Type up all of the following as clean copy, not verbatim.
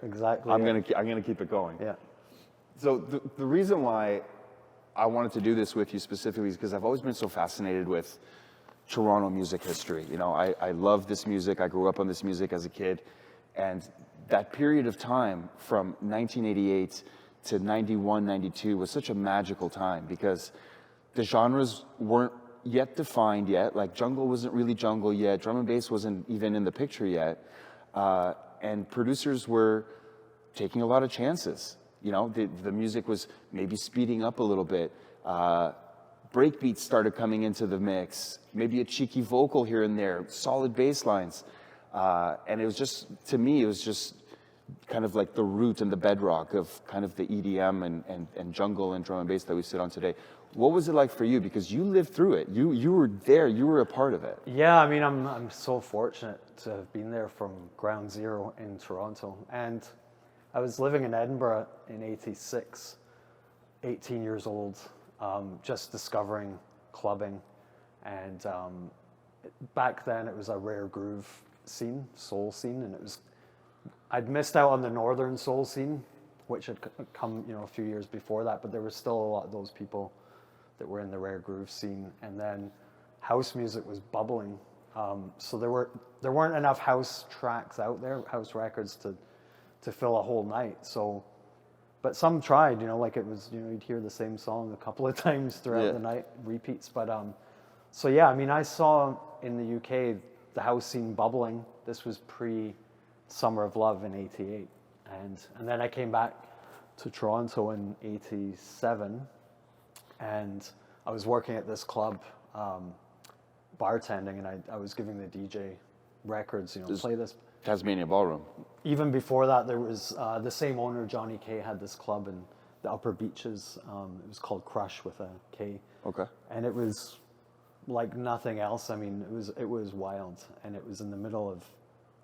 exactly. I'm gonna keep it going. Yeah. So the reason why I wanted to do this with you specifically is because I've always been so fascinated with Toronto music history. You know, I love this music. I grew up on this music as a kid, and that period of time from 1988 to 91, 92 was such a magical time because the genres weren't yet defined yet. Like jungle wasn't really jungle yet. Drum and bass wasn't even in the picture yet. And producers were taking a lot of chances. You know, the music was maybe speeding up a little bit. Breakbeats started coming into the mix. Maybe a cheeky vocal here and there, solid bass lines. And it was just, to me, it was just kind of like the root and the bedrock of kind of the EDM and jungle and drum and bass that we sit on today. What was it like for you? Because you lived through it. You were there. You were a part of it. Yeah, I mean, I'm so fortunate to have been there from ground zero in Toronto. And I was living in Edinburgh in '86, 18 years old, just discovering clubbing. And back then it was a rare groove scene, soul scene, and I'd missed out on the northern soul scene, which had come, a few years before that, but there was still a lot of those people that were in the rare groove scene. And then house music was bubbling. So there weren't enough house tracks out there, house records to fill a whole night. So, but some tried, like it was, you'd hear the same song a couple of times throughout the night, repeats. But so yeah, I mean, I saw in the UK the house scene bubbling. This was pre-Summer of Love in '88, and then I came back to Toronto in '87, and I was working at this club, bartending, and I was giving the DJ records, play this. Tasmanian Ballroom. Even before that, there was the same owner, Johnny K, had this club in the Upper Beaches. It was called Crush with a K. Okay. And it was like nothing else. I mean, it was wild, and it was in the middle of.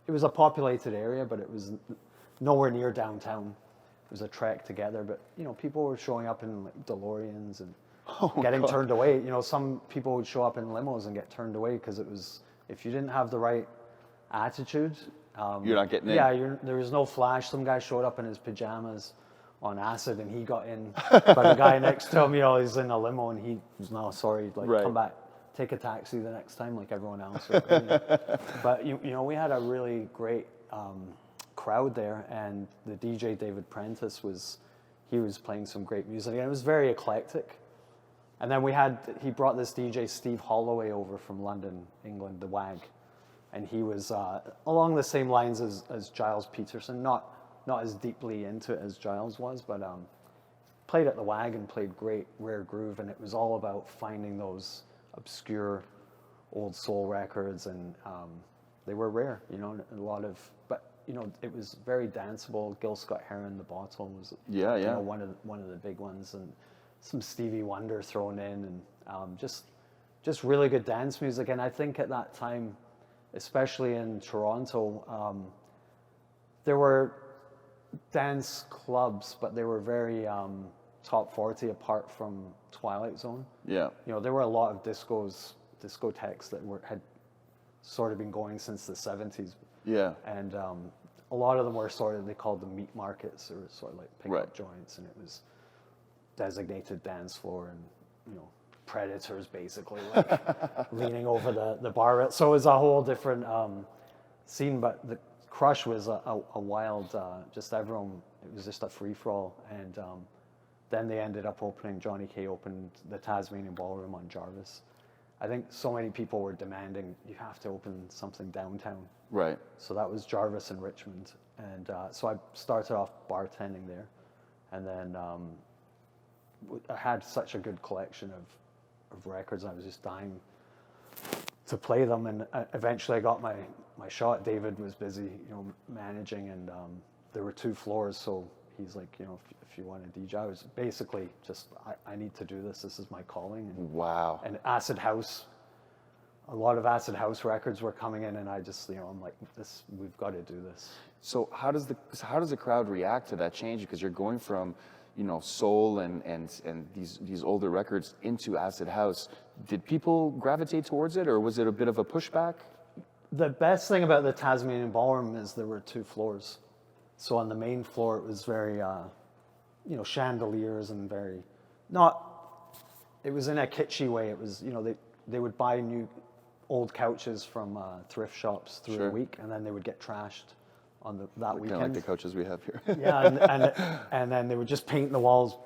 It was a populated area, but it was nowhere near downtown. It was a trek to get there, but people were showing up in like DeLoreans and getting turned away. Some people would show up in limos and get turned away because it was, if you didn't have the right attitude. You're not getting in. Yeah, there was no flash. Some guy showed up in his pajamas on acid and he got in. But the guy next to him, he's in a limo and he was, no, sorry, come back, take a taxi the next time like everyone else. But, we had a really great crowd there, and the DJ, David Prentice, was playing some great music, and it was very eclectic. And then he brought this DJ, Steve Holloway, over from London, England, the WAG. And he was along the same lines as Giles Peterson, not as deeply into it as Giles was, but played at the WAG and played great rare groove, and it was all about finding those obscure old soul records, and they were rare, a lot of, but it was very danceable. Gil Scott-Heron, The Bottle, was one of the big ones, and some Stevie Wonder thrown in, and just really good dance music. And I think at that time, especially in Toronto, there were dance clubs, but they were very top 40 apart from Twilight Zone. Yeah. There were a lot of discotheques that had sort of been going since the 70s. Yeah. And a lot of them were they called them meat markets, or sort of like pick-up joints, and it was designated dance floor, and, predators basically leaning over the bar rail. So it was a whole different scene, but the Crush was a wild, just everyone, it was just a free-for-all. And then they ended up Johnny K opened the Tasmanian Ballroom on Jarvis. I think so many people were demanding, you have to open something downtown. Right. So that was Jarvis in Richmond. And so I started off bartending there. And then I had such a good collection of records. I was just dying to play them, and eventually I got my shot. David was busy, managing, and there were 2 floors, so he's like, if you want to DJ, I was basically just, I need to do this. This is my calling. And, wow. And acid house, a lot of acid house records were coming in, and I just, I'm like, we've got to do this. So how does the crowd react to that change? Because you're going from soul and these older records into acid house. Did people gravitate towards it, or was it a bit of a pushback? The best thing about the Tasmanian Ballroom is there were 2 floors. So on the main floor, it was very, chandeliers and very, not, it was in a kitschy way. It was, they would buy new old couches from thrift shops through the week, and then they would get trashed on that weekend. Kind of like the couches we have here. Yeah, and then they would just paint the walls,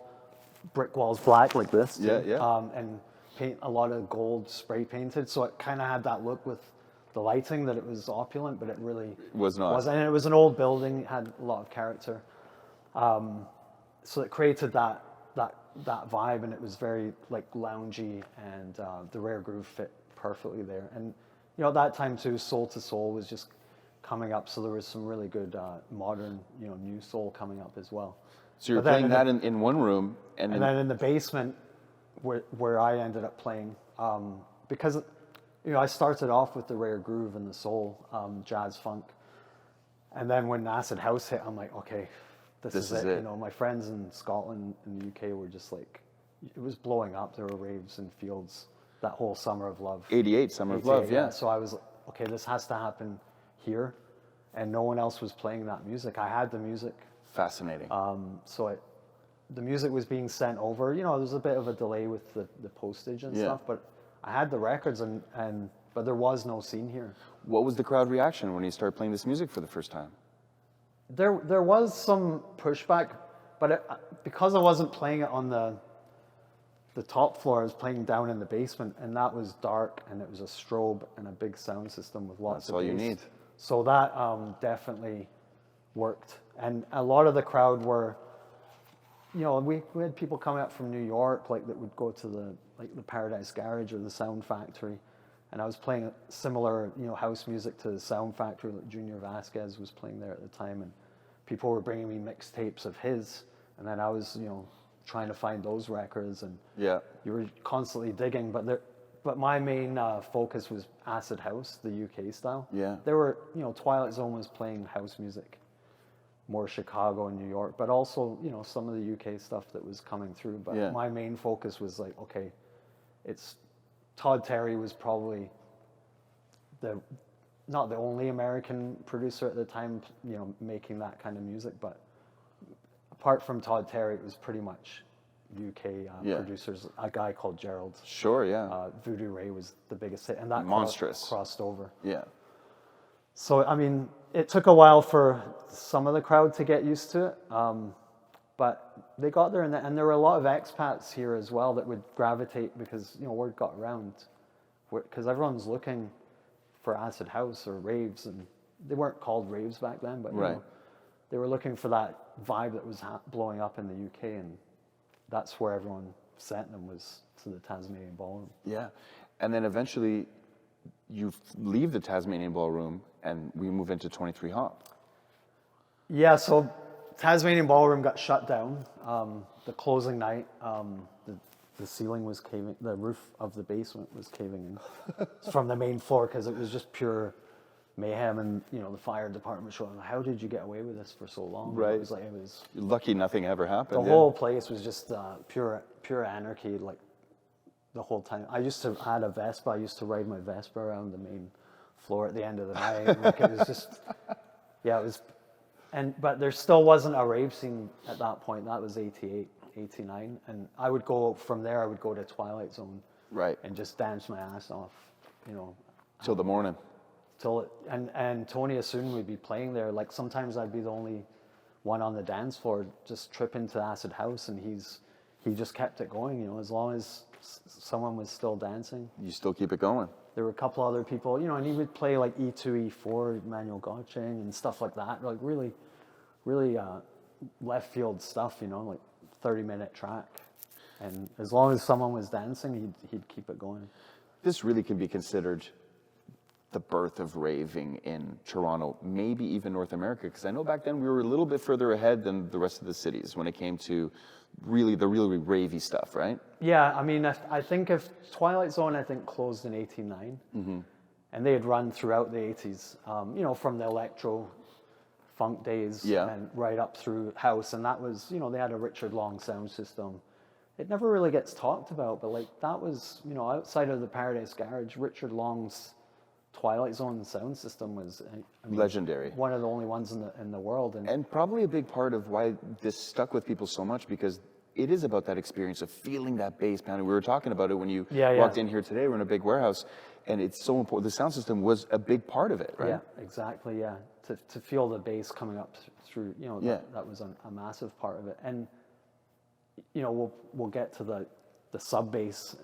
brick walls black like this. And paint a lot of gold spray painted, so it kind of had that look with the lighting that it was opulent, but it really was not. And it was an old building, it had a lot of character. So it created that vibe, and it was very like loungy, and the Rare Groove fit perfectly there. And at that time too, Soul to Soul was just coming up, so there was some really good modern, new soul coming up as well. So you're playing that in one room, and then in the basement, where I ended up playing, because I started off with the Rare Groove and the soul, jazz funk, and then when acid house hit, I'm like, okay, this is it. My friends in Scotland and the UK were just like, it was blowing up. There were raves and fields that whole Summer of Love. 88 Summer of Love, yeah. So I was like, okay, this has to happen here, and no one else was playing that music. I had the music. Fascinating. So the music was being sent over. There was a bit of a delay with the postage and stuff, but I had the records, but there was no scene here. What was the crowd reaction when you started playing this music for the first time? There was some pushback, but because I wasn't playing it on the top floor, I was playing down in the basement, and that was dark, and it was a strobe and a big sound system with lots of bass. That's all you need. So that definitely worked, and a lot of the crowd were, we had people coming up from New York, like that would go to the Paradise Garage or the Sound Factory, and I was playing similar, house music to the Sound Factory. Like Junior Vasquez was playing there at the time, and people were bringing me mixtapes of his, and then I was, trying to find those records, and you were constantly digging. But my main focus was acid house, the UK style. Yeah, there were, Twilight Zone was playing house music, more Chicago and New York, but also, some of the UK stuff that was coming through. But my main focus was like, okay, Todd Terry was probably not the only American producer at the time, making that kind of music, but apart from Todd Terry, it was pretty much UK producers. A guy called Gerald. Sure, yeah. Voodoo Ray was the biggest hit, and that monstrous crossed over. Yeah. So I mean, it took a while for some of the crowd to get used to it, but they got there, and there were a lot of expats here as well that would gravitate because word got around, because everyone's looking for acid house or raves, and they weren't called raves back then, but they were looking for that vibe that was blowing up in the UK, and that's where everyone sent them, was to the Tasmanian Ballroom. Yeah, and then eventually you leave the Tasmanian Ballroom and we move into 23 Hop. Yeah, so Tasmanian Ballroom got shut down. The closing night, the ceiling was caving, the roof of the basement was caving in from the main floor, because it was just pure mayhem, and the fire department showing, how did you get away with this for so long? Right. It was You're lucky nothing ever happened. The whole place was just pure anarchy, like the whole time. I had a Vespa. I used to ride my Vespa around the main floor at the end of the night. Like, it was just, it was, but there still wasn't a rave scene at that point. That was 88, 89, and I would go from there. I would go to Twilight Zone, right, and just dance my ass off, till the morning. And Tony Asun would be playing there. Like, sometimes I'd be the only one on the dance floor, just tripping to acid house, and he just kept it going. As long as someone was still dancing, you still keep it going. There were a couple other people, and he would play like E2, E4, Manuel Gauching and stuff like that. Like really, really left field stuff. Like 30-minute track, and as long as someone was dancing, he'd keep it going. This really can be considered the birth of raving in Toronto, maybe even North America, because I know back then we were a little bit further ahead than the rest of the cities when it came to really ravey stuff, right? Yeah, I mean, I think if Twilight Zone, closed in 89, and they had run throughout the 80s, from the electro funk days and right up through house, and that was, they had a Richard Long sound system. It never really gets talked about, but like that was, outside of the Paradise Garage, Richard Long's Twilight Zone sound system was I mean, legendary. one of the only ones in the world. And probably a big part of why this stuck with people so much, because it is about that experience of feeling that bass pounding. We were talking about it when you walked in here today. We're in a big warehouse, and it's so important. The sound system was a big part of it, right? Yeah, exactly. Yeah, to feel the bass coming up through, you know, that was a massive part of it. And you know, we'll get to the sub bass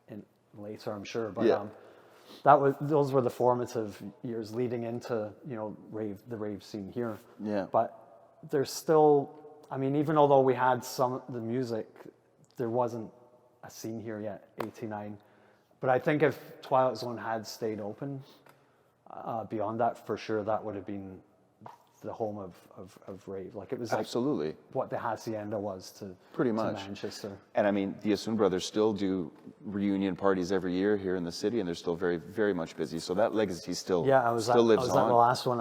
in later, I'm sure. But those were the formative years leading into, you know, the rave scene here. Yeah. But there's still, I mean, even although we had some of the music, there wasn't a scene here yet, 89. But I think if Twilight Zone had stayed open, beyond that, for sure, that would have been the home of rave. Like, it was absolutely like what the Hacienda was to pretty much Manchester. And I mean, the Asun brothers still do reunion parties every year here in the city, and they're still very, very much busy. So that legacy still lives on. I was at the last one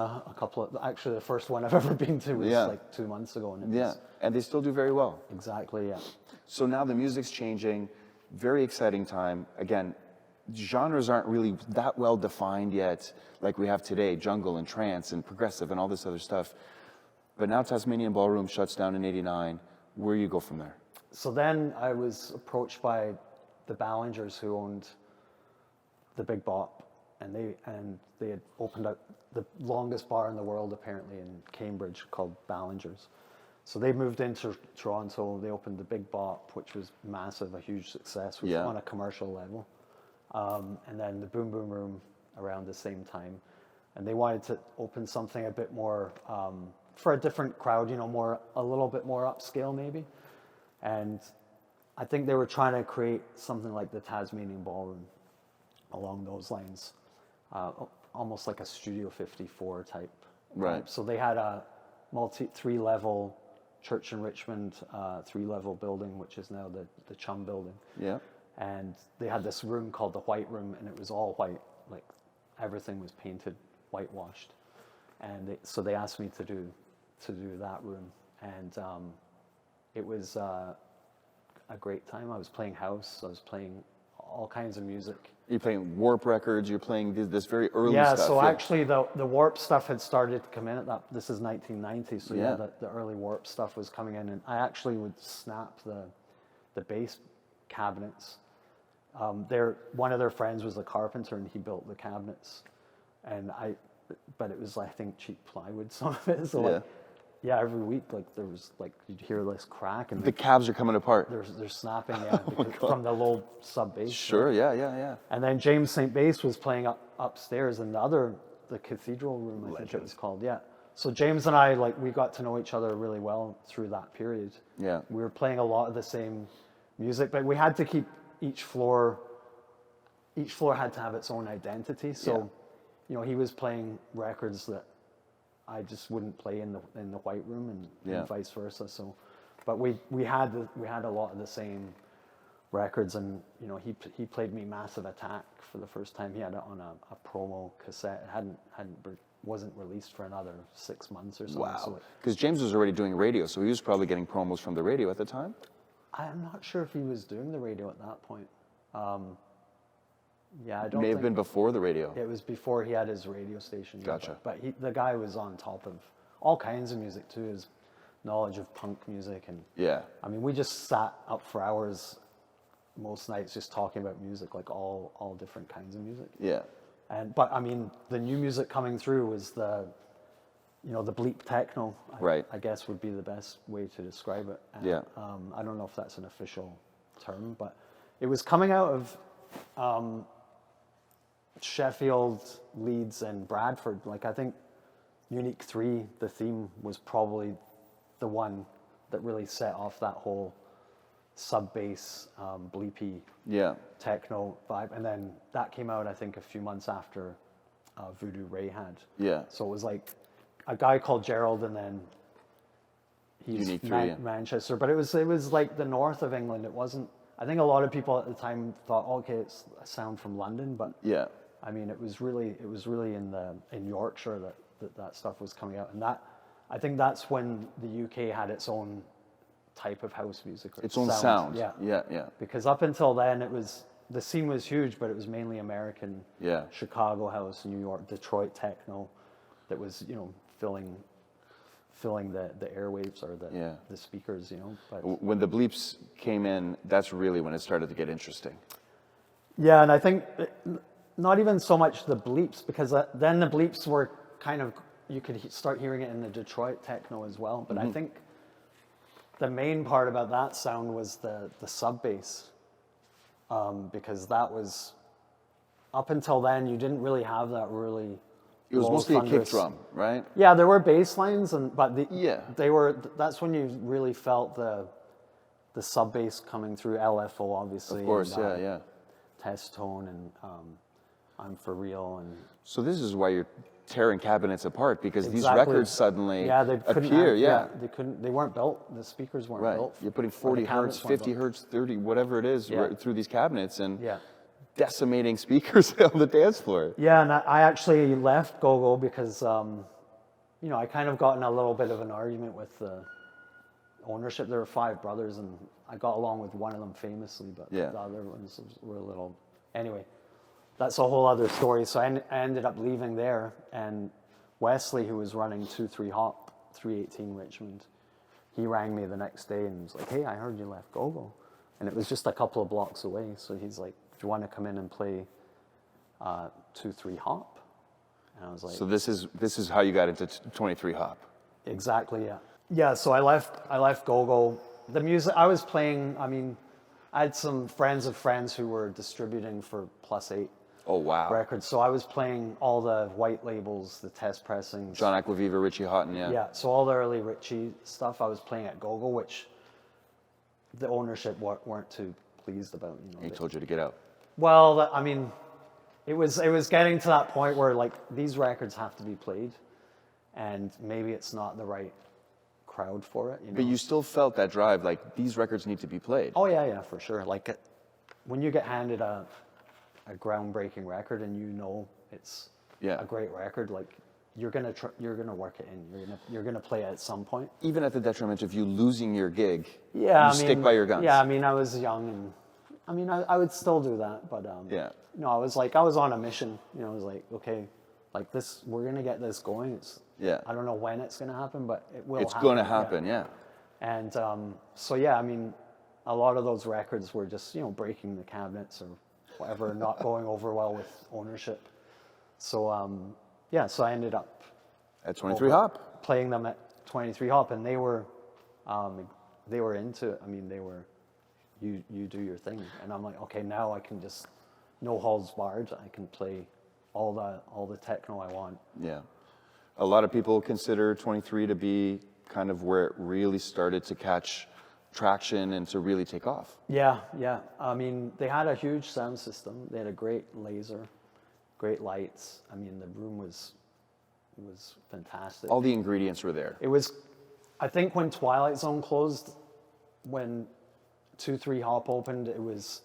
actually the first one I've ever been to was like 2 months ago. And and they still do very well. Exactly, yeah. So now the music's changing, very exciting time. Again, genres aren't really that well defined yet, like we have today, jungle and trance and progressive and all this other stuff. But now Tasmanian Ballroom shuts down in '89. Where do you go from there? So then I was approached by the Ballingers, who owned the Big Bop, and they had opened up the longest bar in the world, apparently, in Cambridge, called Ballingers. So they moved into Toronto. They opened the Big Bop, which was massive, a huge success on a commercial level. And then the Boom Boom Room around the same time. And they wanted to open something a bit more, for a different crowd, you know, a little bit more upscale maybe. And I think they were trying to create something like the Tasmanian Ballroom along those lines, almost like a Studio 54 type. Right. So they had a three-level Church in Richmond, three-level building, which is now the Chum building. Yeah. And they had this room called the White Room, and it was all white, like everything was painted, whitewashed. And so they asked me to do that room, and it was a great time. I was playing house, I was playing all kinds of music. You're playing Warp Records, you're playing this very early stuff. So actually the Warp stuff had started to come in at that, this is 1990, so the early Warp stuff was coming in, and I actually would snap the bass cabinets. One of their friends was a carpenter, and he built the cabinets, but it was, I think, cheap plywood, some of it. So every week, like, there was, like, you'd hear this crack, and the cabs are coming apart. They're snapping, from the low sub bass. Sure, yeah. And then James St. Bass was playing upstairs in the cathedral room, I think it was called. Yeah. So James and I, like, we got to know each other really well through that period. Yeah. We were playing a lot of the same music, but we had to keep each floor had to have its own identity. So, you know, he was playing records that I just wouldn't play in the White Room, and vice versa. So, but we had a lot of the same records, and you know, he played me Massive Attack for the first time. He had it on a promo cassette. It wasn't released for another 6 months or something. Wow. Because James was already doing radio, so he was probably getting promos from the radio at the time. I'm not sure if he was doing the radio at that point. I don't. May have been before the radio. It was before he had his radio station. Gotcha. But the guy was on top of all kinds of music too. His knowledge of punk music, and I mean, we just sat up for hours most nights just talking about music, like all different kinds of music. Yeah. But I mean, the new music coming through was the bleep techno, I guess would be the best way to describe it. And, I don't know if that's an official term, but it was coming out of Sheffield, Leeds, and Bradford. Like, I think Unique 3, the theme, was probably the one that really set off that whole sub-bass, bleepy techno vibe. And then that came out, I think, a few months after Voodoo Ray had. Yeah. So it was like a guy called Gerald, and then he's Manchester. But it was like the north of England. It wasn't. I think a lot of people at the time thought, okay, it's a sound from London, but I mean, it was really in Yorkshire that stuff was coming out, and I think that's when the UK had its own type of house music. Its own sound. Yeah. Because up until then, it was the scene was huge, but it was mainly American, Chicago house, New York, Detroit techno, that was, you know, filling the airwaves or the speakers, you know. But when the bleeps came in, that's really when it started to get interesting. Yeah, and I think not even so much the bleeps, because then the bleeps were kind of, you could start hearing it in the Detroit techno as well. But I think the main part about that sound was the sub bass, because that was, up until then, you didn't really have that really. It was mostly a kick drum, right? Yeah, there were bass lines, but they were. That's when you really felt the sub bass coming through. LFO, obviously. Of course, and, Test Tone and I'm For Real, and so this is why you're tearing cabinets apart, because these records suddenly appear. They couldn't. They weren't built. The speakers weren't built. You're putting 40 hertz, 50 hertz, 30, whatever it is, through these cabinets and decimating speakers on the dance floor. Yeah, and I actually left Go-Go because you know, I kind of got in a little bit of an argument with the ownership. There were 5 brothers, and I got along with one of them famously, but the other ones were a little. Anyway, that's a whole other story. So I ended up leaving there, and Wesley, who was running 2-3 Hop, 318 Richmond, he rang me the next day and was like, "Hey, I heard you left Go-Go," and it was just a couple of blocks away. So he's like, "Do you want to come in and play 2-3 Hop?" And I was like, "So this is how you got into 23 Hop?" Exactly. Yeah. Yeah. So I left Go-Go. The music I was playing. I mean, I had some friends of friends who were distributing for Plus 8. Oh wow. Records. So I was playing all the white labels, the test pressings. John Aquaviva, Richie Houghton, Yeah. So all the early Richie stuff I was playing at Go-Go, which the ownership weren't too pleased about. You know, he told you to get out. Well, I mean, it was getting to that point where like these records have to be played, and maybe it's not the right crowd for it. You know? But you still felt that drive, like these records need to be played. Oh yeah, for sure. Like when you get handed a groundbreaking record and you know it's a great record, like you're gonna work it in. You're gonna play it at some point. Even at the detriment of you losing your gig. Yeah, you stick by your guns. Yeah, I mean, I was young, and I mean, I would still do that, but no, I was on a mission. You know, I was like, okay, like this, we're gonna get this going. I don't know when it's gonna happen, but it will. It's gonna happen, yeah. And so yeah, I mean, a lot of those records were just, you know, breaking the cabinets or whatever, not going over well with ownership. So yeah, so I ended up at 23 Hop, playing them at 23 Hop, and they were into it. I mean, they were, you do your thing, and I'm like, okay, now I can just no holds barred. I can play all the techno I want. Yeah, a lot of people consider 23 to be kind of where it really started to catch traction and to really take off. Yeah. I mean, they had a huge sound system. They had a great laser, great lights. I mean, the room was fantastic. All the ingredients were there. It was, I think when Twilight Zone closed, when 2-3 Hop opened, it was,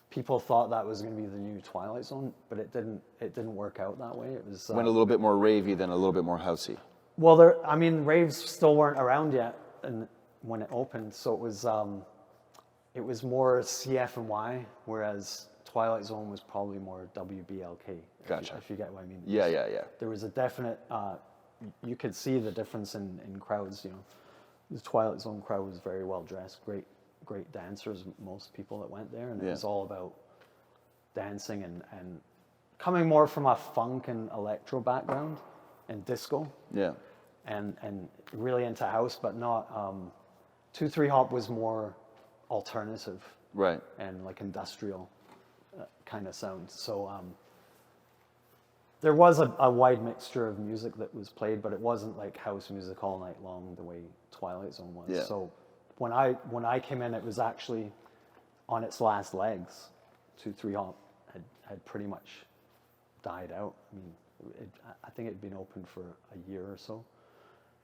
people thought that was going to be the new Twilight Zone, but it didn't work out that way. It was went a little bit more ravey than a little bit more housey. Well, raves still weren't around yet, and when it opened, so it was more CF&Y, whereas Twilight Zone was probably more WBLK. Gotcha. If you get what I mean. Yeah. There was a definite, you could see the difference in crowds. You know, the Twilight Zone crowd was very well dressed, great dancers. Most people that went there, and it was all about dancing and coming more from a funk and electro background and disco. Yeah. And really into house, but not. 2-3 Hop was more alternative, right, and like industrial kind of sound. So there was a wide mixture of music that was played, but it wasn't like house music all night long the way Twilight Zone was. Yeah. So when I came in, it was actually on its last legs. 2-3 Hop had pretty much died out. I mean, I think it had been open for a year or so.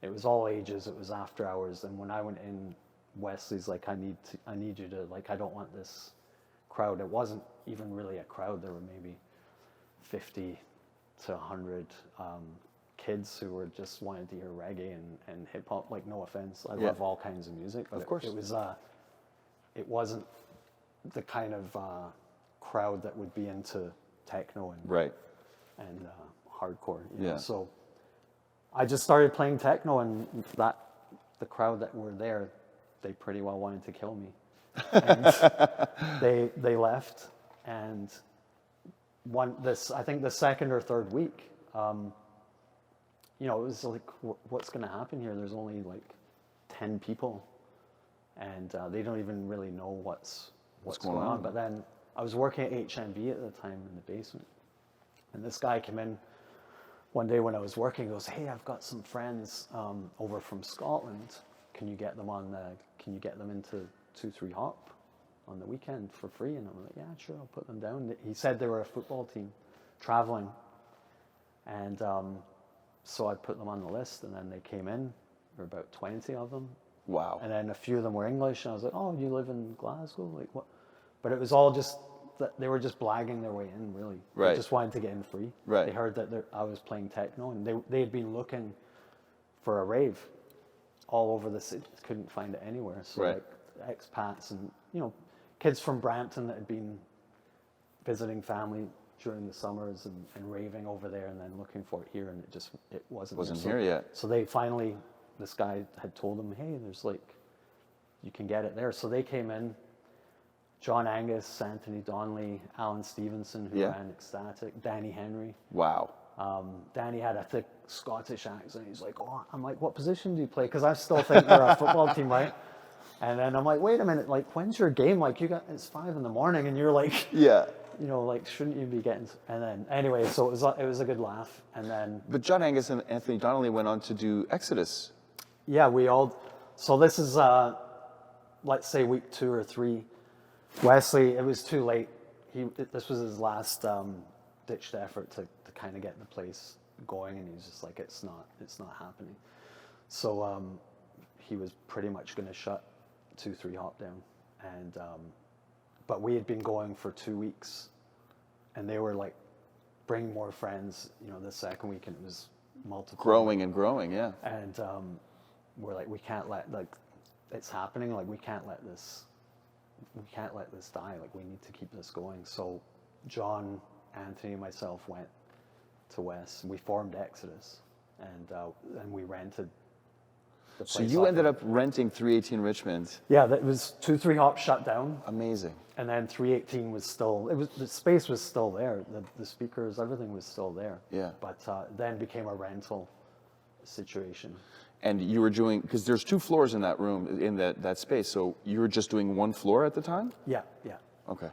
It was all ages. It was after hours. And when I went in, Wesley's like, I need you to, like, I don't want this crowd. It wasn't even really a crowd. There were maybe 50 to 100 kids who were just wanted to hear reggae and hip hop. Like, no offense, I love all kinds of music, but of course. it wasn't the kind of crowd that would be into techno and Right. and hardcore. You Yeah. know? So I just started playing techno, and the crowd that were there, they pretty well wanted to kill me. And they left, and I think the second or third week, you know, it was like, what's going to happen here? There's only like 10 people, and they don't even really know what's going on. But then I was working at HMV at the time in the basement, and this guy came in one day when I was working. Goes, "Hey, I've got some friends over from Scotland. Can you get them into 2-3 Hop on the weekend for free?" And I'm like, "Yeah, sure, I'll put them down." He said they were a football team traveling, and so I put them on the list, and then they came in. There were about 20 of them. Wow. And then a few of them were English, and I was like, "Oh, you live in Glasgow? Like what?" But it was all just that they were just blagging their way in, really. Right. They just wanted to get in free. Right. They heard that I was playing techno, and they had been looking for a rave all over the city, couldn't find it anywhere. So Right. like expats and, you know, kids from Brampton that had been visiting family during the summers and raving over there, and then looking for it here, and it wasn't Here yet. So they finally, this guy had told them, "Hey, there's like, you can get it there." So they came in, John Angus, Anthony Donnelly, Alan Stevenson, who ran Ecstatic, Danny Henry. Wow. Danny had a thick Scottish accent. He's like, "Oh," I'm like, "What position do you play?" Because I still think we're a football team, right? And then I'm like, "Wait a minute, like, when's your game? Like, it's 5 a.m, and you're like, Yeah. you know, like, shouldn't you be getting?" And then anyway, so it was a good laugh. And then But John Angus and Anthony Donnelly went on to do Exodus. yeah, so this is let's say week 2 or 3. Wesley, it was too late. This was his last ditched effort to kind of get the place going, and he's just like, it's not happening. So he was pretty much going to shut 2-3 Hop down, and but we had been going for 2 weeks, and they were like, bring more friends. You know, the second week, and it was multiple. Growing and growing, yeah. And we're like, we can't let, like, it's happening. Like, we can't let this die. Like, we need to keep this going. So John, Anthony, and myself went to West. We formed Exodus, and we rented the place. So you ended up renting 318 Richmond. Yeah, that was 2-3 Hop shut down. Amazing. And then 318 was still, the space was still there. The speakers, everything was still there. Yeah. But then became a rental situation. And you were doing, because there's 2 floors in that room, in that space, so you were just doing 1 floor at the time? Yeah. Okay.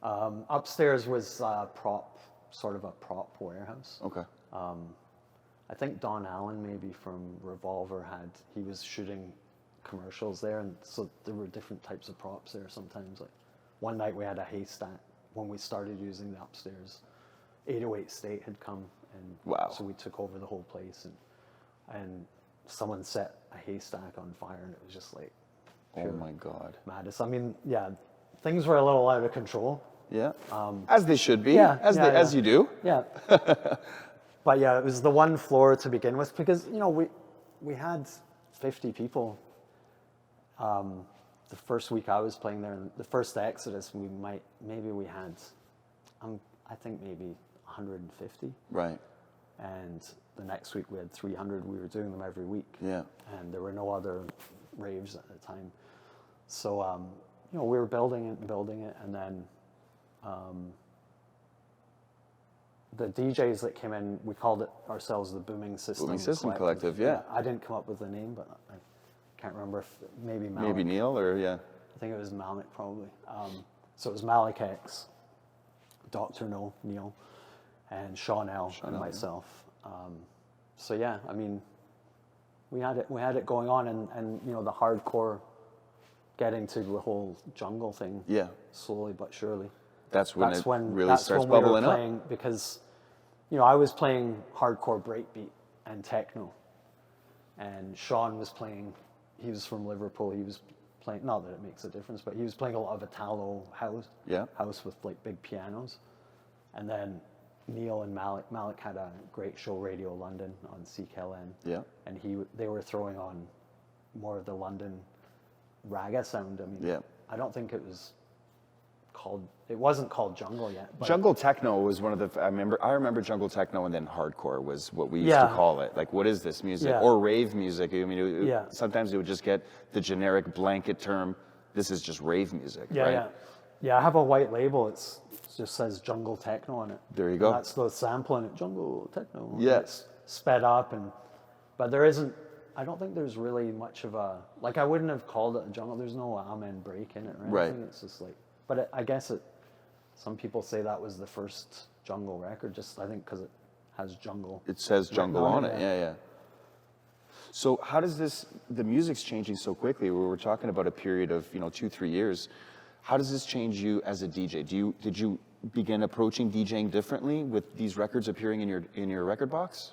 Upstairs was sort of a prop warehouse. Okay. I think Don Allen, maybe from Revolver, he was shooting commercials there, and so there were different types of props there sometimes. Like one night we had a haystack when we started using the upstairs. 808 State had come, and wow. So we took over the whole place, and someone set a haystack on fire, and it was just like, oh my God. Madness. I mean, yeah, things were a little out of control. Yeah. As they should be. Yeah. As you do. Yeah. But yeah, it was the 1 floor to begin with, because, you know, we had 50 people. The first week I was playing there, the first Exodus, maybe we had, I think maybe 150. Right. And the next week we had 300. We were doing them every week. Yeah. And there were no other raves at the time. So, you know, we were building it, and then the DJs that came in, we called it ourselves the Booming System. Booming System Collective, yeah. I didn't come up with the name, but I can't remember if maybe Malik. Maybe Neil, or yeah. I think it was Malik, probably. So it was Malik X, Dr. No, Neil, and Sean L, and myself. So yeah, I mean, we had it going on, and you know, the hardcore getting to the whole jungle thing. Yeah. Slowly but surely. That's when it really starts bubbling up. Because, you know, I was playing hardcore breakbeat and techno, and Sean was playing. He was from Liverpool. He was playing. Not that it makes a difference, but he was playing a lot of Italo house. Yeah. House with like big pianos, and then Neil and Malik had a great show, Radio London, on CKLN. Yeah. And they were throwing on more of the London raga sound. I mean, I don't think it was it wasn't called jungle yet. But Jungle techno was one of the. I remember jungle techno, and then hardcore was what we used to call it. Like, what is this music? Yeah. Or rave music. I mean, Yeah. sometimes it would just get the generic blanket term. This is just rave music, Yeah, right? yeah. I have a white label. It just says jungle techno on it. There you go. And that's the sample in it, jungle techno. Yeah. It's sped up, but there isn't. I don't think there's really much of a, like, I wouldn't have called it a jungle. There's no amen break in it or anything. Right. It's just like, but I guess some people say that was the first jungle record, just I think because it has jungle. It says jungle on it. Yeah. So how does the music's changing so quickly? We're talking about a period of 2-3 years. How does this change you as a DJ? Did you begin approaching DJing differently with these records appearing in your record box?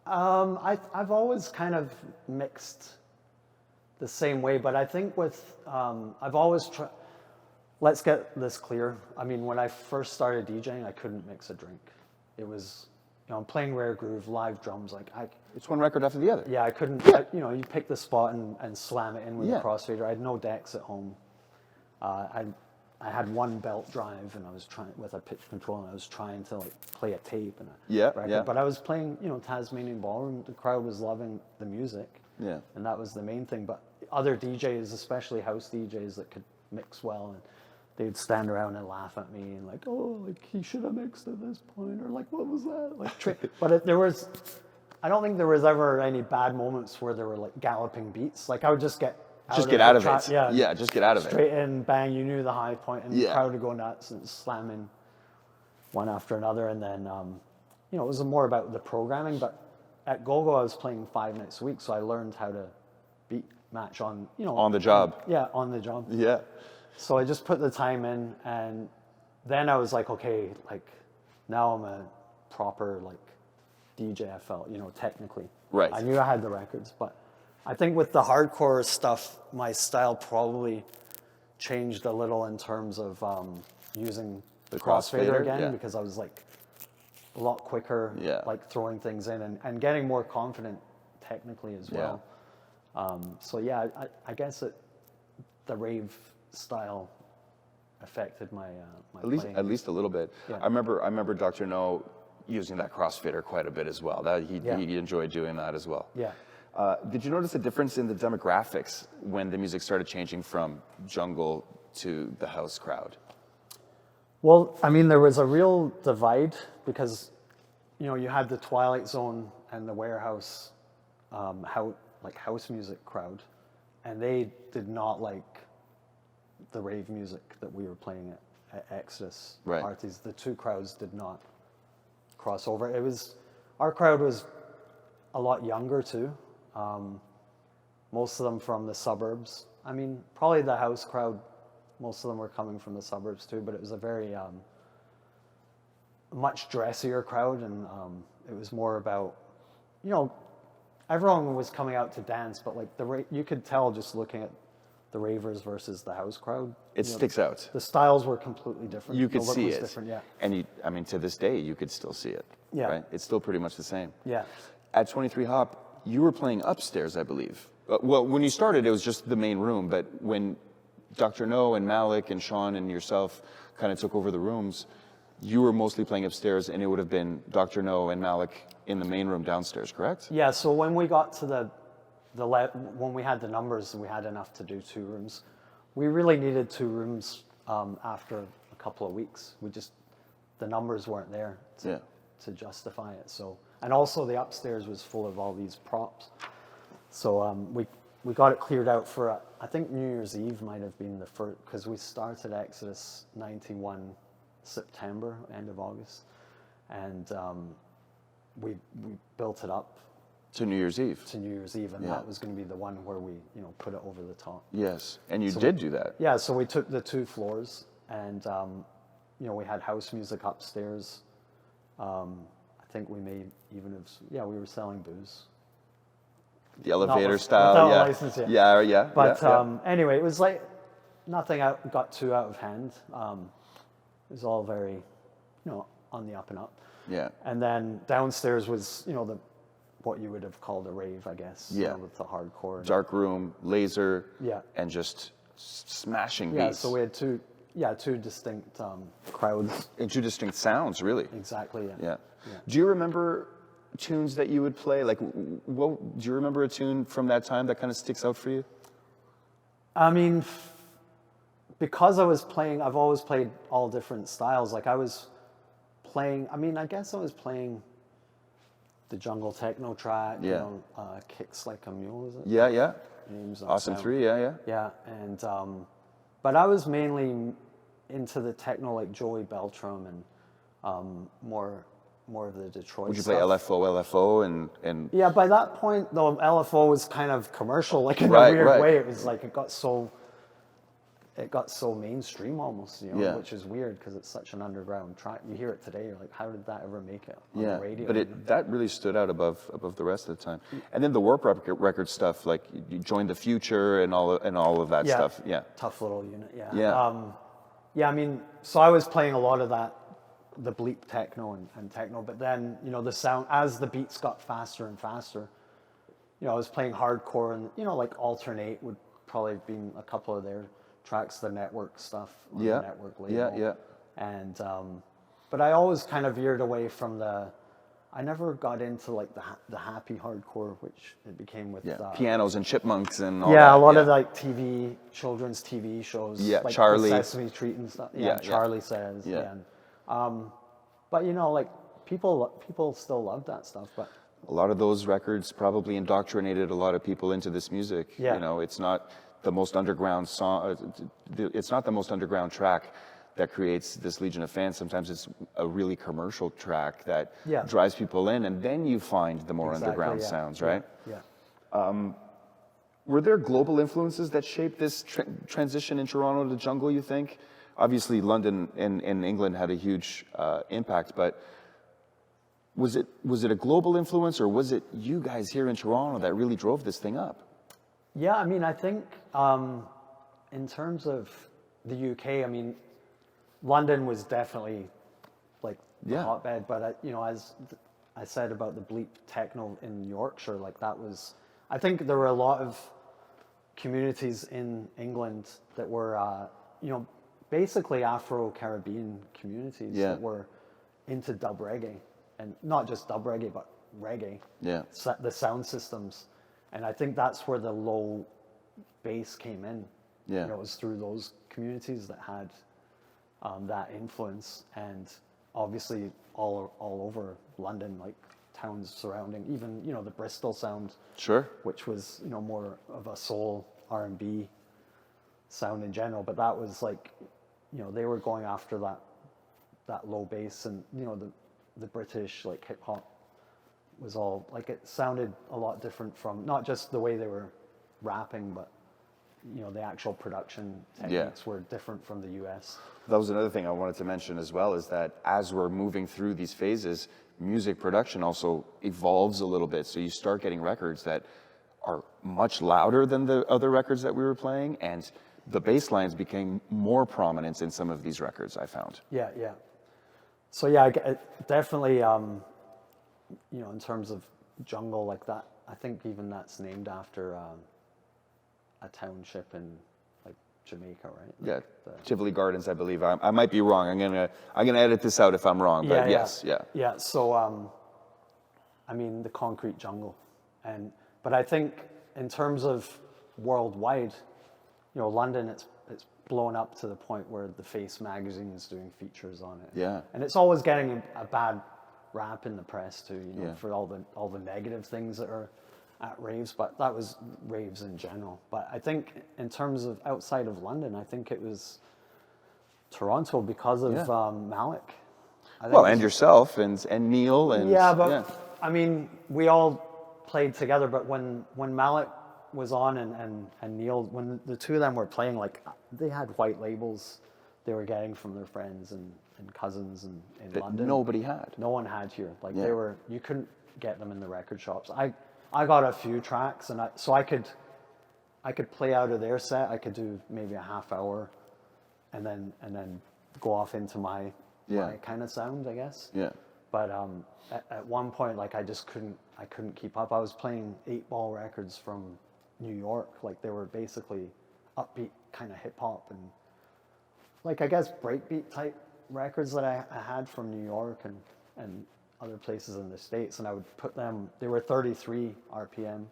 I've always kind of mixed the same way, but I think I've always tried. Let's get this clear. I mean, when I first started DJing, I couldn't mix a drink. It was, I'm playing rare groove, live drums, It's one record after the other. Yeah, I couldn't. Yeah. You pick the spot and slam it in with a crossfader. I had no decks at home. I had one belt drive, and I was trying with a pitch control, and I was trying to play a tape and a record. Yeah. But I was playing, Tasmanian Ballroom. The crowd was loving the music. Yeah. And that was the main thing. But other DJs, especially house DJs that could mix well, and they'd stand around and laugh at me and he should have mixed at this point, or what was that? But I don't think there was ever any bad moments where there were galloping beats. I would just get out of it. Yeah, just get out of it. Straight in, bang, you knew the high point, and the crowd would go nuts and slamming one after another. And then, it was more about the programming. But at GoGo, I was playing 5 nights a week, so I learned how to beat match on, on the job. Yeah, on the job. Yeah. So I just put the time in, and then I was okay, now I'm a proper DJ. I felt, technically. Right. I knew I had the records, but I think with the hardcore stuff, my style probably changed a little in terms of using the crossfader again, because I was a lot quicker, throwing things in and getting more confident technically as well. I guess the rave style affected my at least a little bit. Yeah. I remember Dr. No using that crossfader quite a bit as well. He enjoyed doing that as well. Yeah. Did you notice a difference in the demographics when the music started changing from jungle to the house crowd? Well, I mean, there was a real divide because, you had the Twilight Zone and the Warehouse, house music crowd, and they did not like the rave music that we were playing at Exodus parties. The two crowds did not cross over. Our crowd was a lot younger too. Most of them from the suburbs. I mean, probably the house crowd, most of them were coming from the suburbs too, but it was a very much dressier crowd, and it was more about, everyone was coming out to dance, but you could tell just looking at the ravers versus the house crowd. It sticks out. The styles were completely different. You could see it. Different, yeah. And to this day, you could still see it. Yeah. Right? It's still pretty much the same. Yeah. At 23 Hop, you were playing upstairs, I believe. Well, when you started, it was just the main room, but when Dr. No and Malik and Sean and yourself kind of took over the rooms, you were mostly playing upstairs, and it would have been Dr. No and Malik in the main room downstairs, correct? Yeah, so when we got to when we had the numbers, we had enough to do 2 rooms. We really needed 2 rooms after a couple of weeks. The numbers weren't there to justify it. So, and also the upstairs was full of all these props. So we got it cleared out for, I think New Year's Eve might have been the first, because we started Exodus 91 September, end of August. And we built it up to New Year's Eve. And that was going to be the one where we, put it over the top. Yes, and you did do that. Yeah, so we took the 2 floors, and we had house music upstairs. I think we may even have, we were selling booze. The elevator without a license yet. Yeah. But anyway, it was nothing got too out of hand. It was all very, on the up and up. Yeah. And then downstairs was, what you would have called a rave, I guess. Yeah. With the hardcore. Dark room, laser. Yeah. And just smashing beats. Yeah, so we had two two distinct crowds. And two distinct sounds, really. Exactly. Yeah. Yeah. Do you remember tunes that you would play? Like, do you remember a tune from that time that kind of sticks out for you? I mean, because I've always played all different styles. Like I was playing, I guess I was playing the jungle techno track, Kicks Like a Mule, is it? Yeah, yeah. Names Awesome 3, yeah. Yeah, and, but I was mainly into the techno like Joey Beltram and more of the Detroit Would you stuff. play LFO, and... Yeah, by that point, though, LFO was kind of commercial, like in a Right, weird right. way. It was like it got so mainstream almost, which is weird because it's such an underground track. You hear it today, you're like, how did that ever make it on the radio? But that really stood out above the rest of the time. And then the Warp record stuff, like you joined the Future and all of that stuff. Yeah, Tough Little Unit. Yeah. So I was playing a lot of that, the bleep techno and techno, but then the sound as the beats got faster and faster. I was playing hardcore and like Alternate would probably have been a couple of their tracks, the Network stuff on the Network label. Yeah. And but I always kind of veered away from I never got into like the happy hardcore, which it became with pianos and chipmunks and all that. Yeah, a lot of like children's TV shows. Yeah, like Charlie. Sesame Street and stuff. Yeah, Charlie Says. Yeah. But like people still love that stuff. But a lot of those records probably indoctrinated a lot of people into this music. Yeah. It's not the most underground song. It's not the most underground track that creates this legion of fans. Sometimes it's a really commercial track that drives people in, and then you find the more underground sounds, right? Yeah. Were there global influences that shaped this transition in Toronto to jungle, you think? Obviously, London and England had a huge impact, but was it a global influence, or was it you guys here in Toronto that really drove this thing up? Yeah, I think in terms of the UK, London was definitely like the hotbed, but as I said about the bleep techno in Yorkshire, like that was, I think there were a lot of communities in England that were, basically Afro-Caribbean communities that were into dub reggae, and not just dub reggae, but reggae. Yeah. The sound systems. And I think that's where the low bass came in. Yeah. It was through those communities that had that influence, and obviously all over London, like towns surrounding, even the Bristol sound. Sure. Which was more of a soul R&B sound in general, but that was like, they were going after that low bass, and the British like hip hop was all like, it sounded a lot different from not just the way they were rapping, but the actual production techniques were different from the US. That was another thing I wanted to mention as well, is that as we're moving through these phases, music production also evolves a little bit. So you start getting records that are much louder than the other records that we were playing, and the bass lines became more prominent in some of these records, I found. Yeah. So yeah, definitely, in terms of jungle like that, I think even that's named after a township in like Jamaica, right? Like Yeah, Tivoli Gardens, I believe. I might be wrong. I'm gonna edit this out if I'm wrong. But yes. Yeah. So, the concrete jungle, but I think in terms of worldwide, London, it's blown up to the point where the Face magazine is doing features on it. Yeah. And it's always getting a bad rap in the press too, for all the negative things that are at raves, but that was raves in general. But I think in terms of outside of London, I think it was Toronto because of Malik. And yourself and Neil and we all played together. But when Malik was on and Neil, when the two of them were playing, like they had white labels they were getting from their friends and cousins in London. Nobody had. No one had here. Like you couldn't get them in the record shops. I got a few tracks, and I could play out of their set. I could do maybe a half hour, and then go off into my kind of sound, I guess. Yeah. But at one point, like I couldn't keep up. I was playing 8-ball records from New York, like they were basically upbeat kind of hip hop, and like I guess breakbeat type records that I had from New York and other places in the States, and I would put them, they were 33 RPM.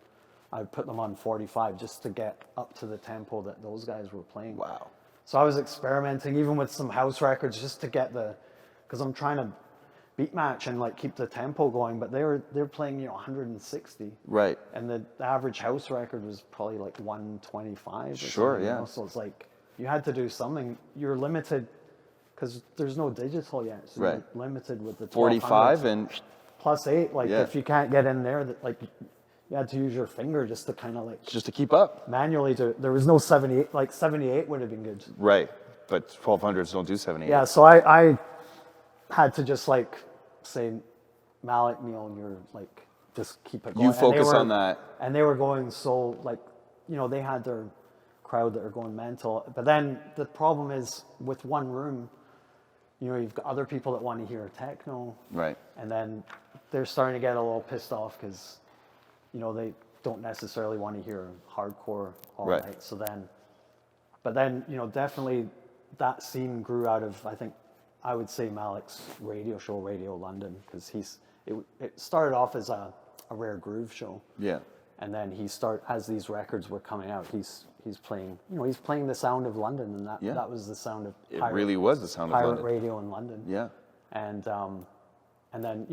I would put them on 45 just to get up to the tempo that those guys were playing. Wow. So I was experimenting even with some house records just to get because I'm trying to beat match and like keep the tempo going, but they're playing 160. Right. And the average house record was probably like 125 or Sure, something, yeah. So it's like you had to do something. You're limited because there's no digital yet, so Right. you're limited with the 45 1200s. and Plus 8, like Yeah. if you can't get in there, that like you had to use your finger just to kind of like just to keep up. manually do it. There was no 78, like 78 would have been good. Right. But 1200s don't do 78. Yeah, so I had to just like say, Malik, Neil, you're like, just keep it going. You focus on that. And they were going so like, they had their crowd that are going mental. But then the problem is with one room, you've got other people that want to hear techno. Right. And then they're starting to get a little pissed off because, they don't necessarily want to hear hardcore all Right. night. But then, definitely that scene grew out of, I would say Malik's radio show, Radio London, because it started off as a rare groove show. Yeah. And then as these records were coming out, he's playing, he's playing the sound of London, and that was the sound of It really was the sound of pirate London. radio in London. Yeah. And then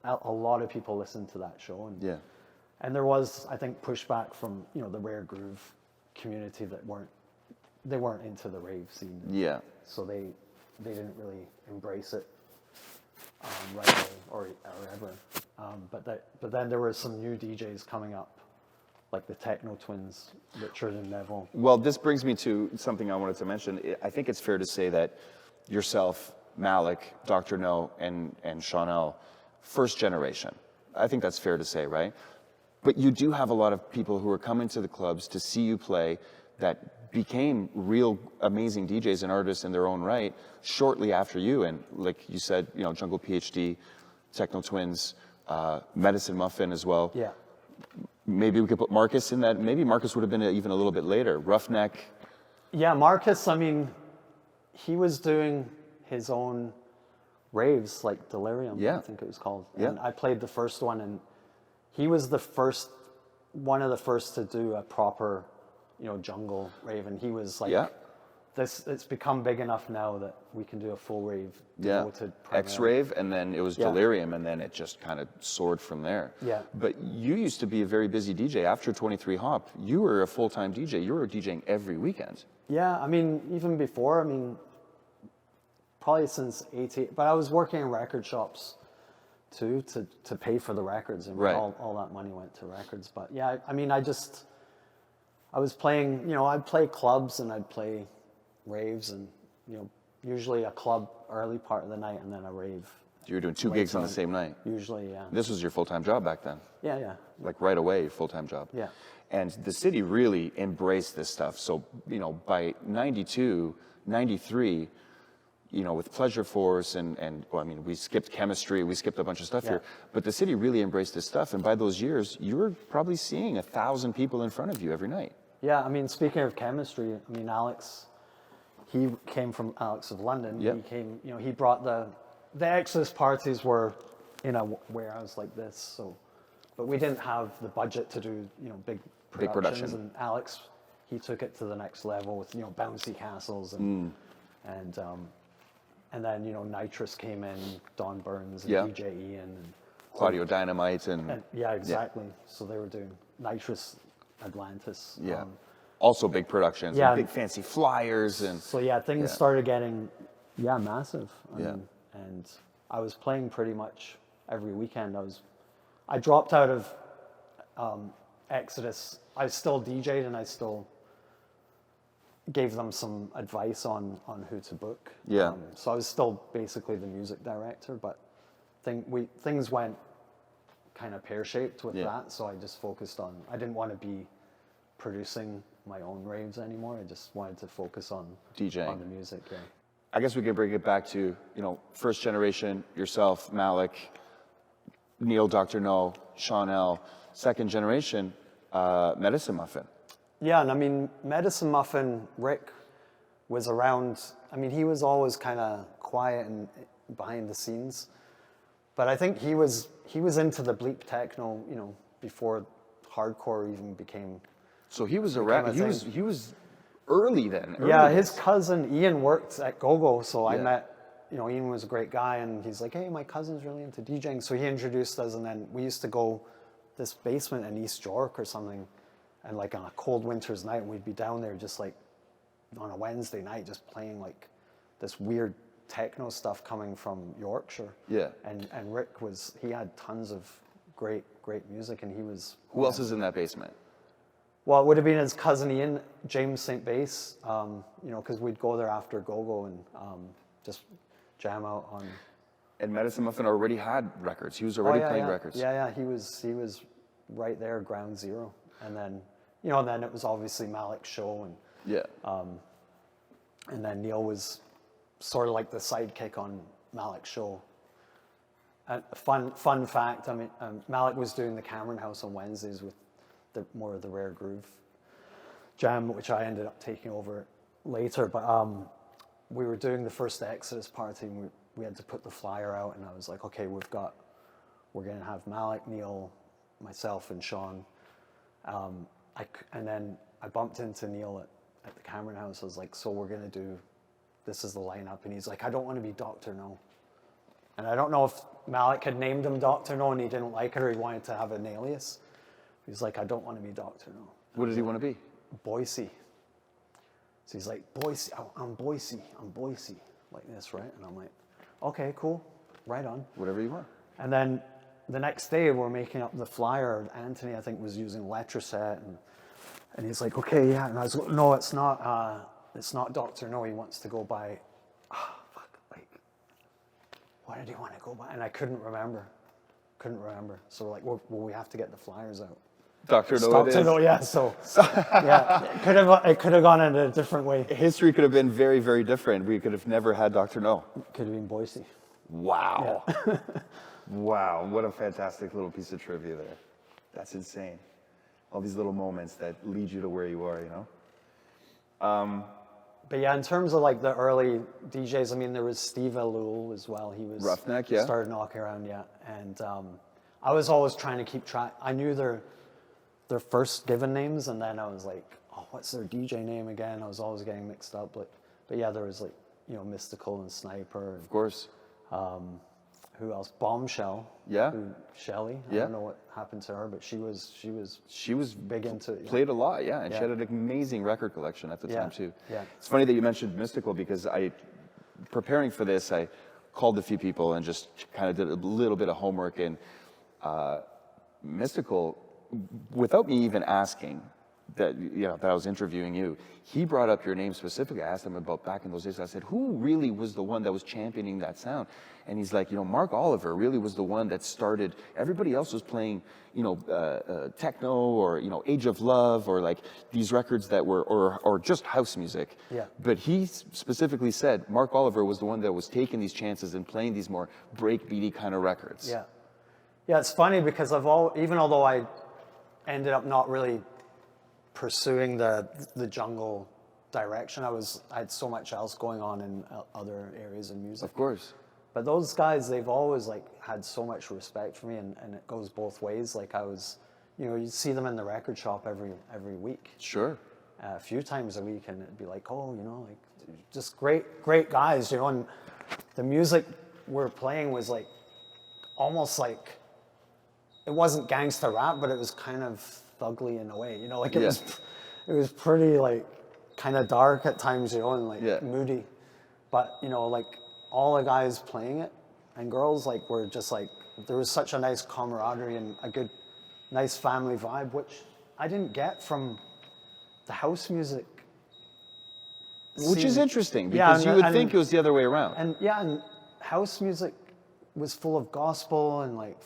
a lot of people listened to that show, and there was, I think, pushback from the rare groove community that weren't into the rave scene. Yeah. So they didn't really embrace it right away or ever. But then there were some new DJs coming up, like the Techno Twins, Richard and Neville. Well, this brings me to something I wanted to mention. I think it's fair to say that yourself, Malik, Dr. No, and Chanel, first generation. I think that's fair to say, right? But you do have a lot of people who are coming to the clubs to see you play that became real amazing DJs and artists in their own right shortly after you. And like you said, Jungle PhD, Techno Twins, Medicine Muffin as well. Yeah. Maybe we could put Marcus in that. Maybe Marcus would have been even a little bit later. Roughneck. Yeah, Marcus, he was doing his own raves, like Delirium, Yeah. I think it was called. Yeah. And I played the first one, and he was one of the first to do a proper, jungle rave. And he was like, Yeah. it's become big enough now that we can do a full rave Yeah. devoted primarily. X-Rave, and then it was Yeah. Delirium, and then it just kind of soared from there. Yeah. But you used to be a very busy DJ. After 23 Hop, you were a full-time DJ. You were DJing every weekend. Yeah, even before, probably since 88, but I was working in record shops too to pay for the records, and Right. all that money went to records. But yeah, I was playing, I'd play clubs and I'd play raves, and usually a club early part of the night and then a rave. You were doing two gigs on the same night. Usually, yeah. This was your full-time job back then. Yeah. Like right away, full-time job. Yeah. And the city really embraced this stuff. So, by 92, 93, with Pleasure Force and we skipped chemistry, we skipped a bunch of stuff here, but the city really embraced this stuff. And by those years, you were probably seeing 1,000 people in front of you every night. Yeah, speaking of chemistry, Alex, he came from Alex of London. Yep. He came, he brought the Exodus parties were in a warehouse like this, so, but we didn't have the budget to do, big productions. production. And Alex, he took it to the next level with, bouncy castles and then, Nitrous came in, Don Burns and Yeah. DJ Ian and Claudio Dynamite and yeah, exactly. So they were doing Nitrous, Atlantis. yeah. Also big productions, yeah. and big fancy flyers and So yeah, things started getting massive. Yeah. And I was playing pretty much every weekend. I dropped out of Exodus. I still DJ'd and I still gave them some advice on who to book. Yeah. So I was still basically the music director, but things went kind of pear-shaped with that. So I just focused on, I didn't want to be producing my own raves anymore. I just wanted to focus on DJing. on the music. Yeah. I guess we can bring it back to, first generation, yourself, Malik, Neil, Dr. No, Sean L. Second generation, Medicine Muffin. Yeah, and Medicine Muffin, Rick was around. I mean, he was always kind of quiet and behind the scenes, but I think he was into the bleep techno, you know, before hardcore even became. So he was he was early then. Yeah, early. his cousin Ian worked at Go-Go, so I met. You know, Ian was a great guy, and he's like, hey, my cousin's really into DJing, so he introduced us, and then we used to go this basement in East York or something, and like on a cold winter's night, we'd be down there just like on a Wednesday night, just playing like this weird techno stuff coming from Yorkshire. Yeah. And Rick he had tons of great music, and he was. Who else is in that basement? Well, it would have been his cousin Ian, James St. Bass, you know, because we'd go there after Go-Go and just jam out on. And Medicine Muffin already had records. He was already playing records. Yeah, he was right there, ground zero. And then, you know, then it was obviously Malik's show, and then Neil was sort of like the sidekick on Malik's show. Fun fact, I mean, Malik was doing the Cameron House on Wednesdays with more of the Rare Groove jam, which I ended up taking over later. But we were doing the first Exodus party, and we had to put the flyer out, and I was like, okay, we're going to have Malik, Neil, myself, and Sean. And then I bumped into Neil at the Cameron House. I was like, so we're going to do, this is the lineup. And he's like, I don't want to be Dr. No. And I don't know if Malik had named him Dr. No and he didn't like it, or he wanted to have an alias. He's like, I don't want to be Dr. No. What did he want to be? Boise. So he's like, Boise, I'm Boise, like this, right? And I'm like, okay, cool, right on. Whatever you want. And then the next day we're making up the flyer. Anthony, I think, was using Letraset, and he's like, okay, yeah. And I was like, no, it's not Dr. No, he wants to go by, what did he want to go by? And I couldn't remember. So we're like, well, we have to get the flyers out. Dr. No, it is. No, yeah. So yeah, it could have gone in a different way. History could have been very, very different. We could have never had Dr. No. Could have been Boise. Wow. Yeah. Wow, what a fantastic little piece of trivia there. That's insane. All these little moments that lead you to where you are, you know? But yeah, in terms of like the early DJs, I mean, there was Steve Elul as well. He was Roughneck, yeah. Started knocking around, yeah. And I was always trying to keep track. I knew their first given names, and then I was like, oh, what's their DJ name again? I was always getting mixed up. But yeah, there was like, you know, Mystical and Sniper. And, of course. Who else? Bombshell. Yeah. Shelley. I don't know what happened to her, but she was big into it. Played a lot, yeah. And she had an amazing record collection at the time too. Yeah. It's funny that you mentioned Mystical, because preparing for this, I called a few people and just kind of did a little bit of homework. And Mystical, without me even asking, that I was interviewing you, he brought up your name specifically. I asked him about back in those days. I said, who really was the one that was championing that sound? And he's like, Mark Oliver really was the one that started. Everybody else was playing, techno or Age of Love or like these records that were or just house music. Yeah. But he specifically said Mark Oliver was the one that was taking these chances and playing these more breakbeaty kind of records. Yeah. Yeah, it's funny because even although I ended up not really pursuing the jungle direction, I had so much else going on in other areas of music. Of course. But those guys, they've always like had so much respect for me, and it goes both ways. Like I was, you'd see them in the record shop every week. Sure. A few times a week, and it'd be like, oh, like just great guys, and the music we're playing was like almost like, it wasn't gangsta rap, but it was kind of thugly in a way, like it was pretty like kind of dark at times, and like moody, but like all the guys playing it and girls like were just like, there was such a nice camaraderie and a good, nice family vibe, which I didn't get from the house music. Which is interesting, because you would think it was the other way around. And house music was full of gospel and like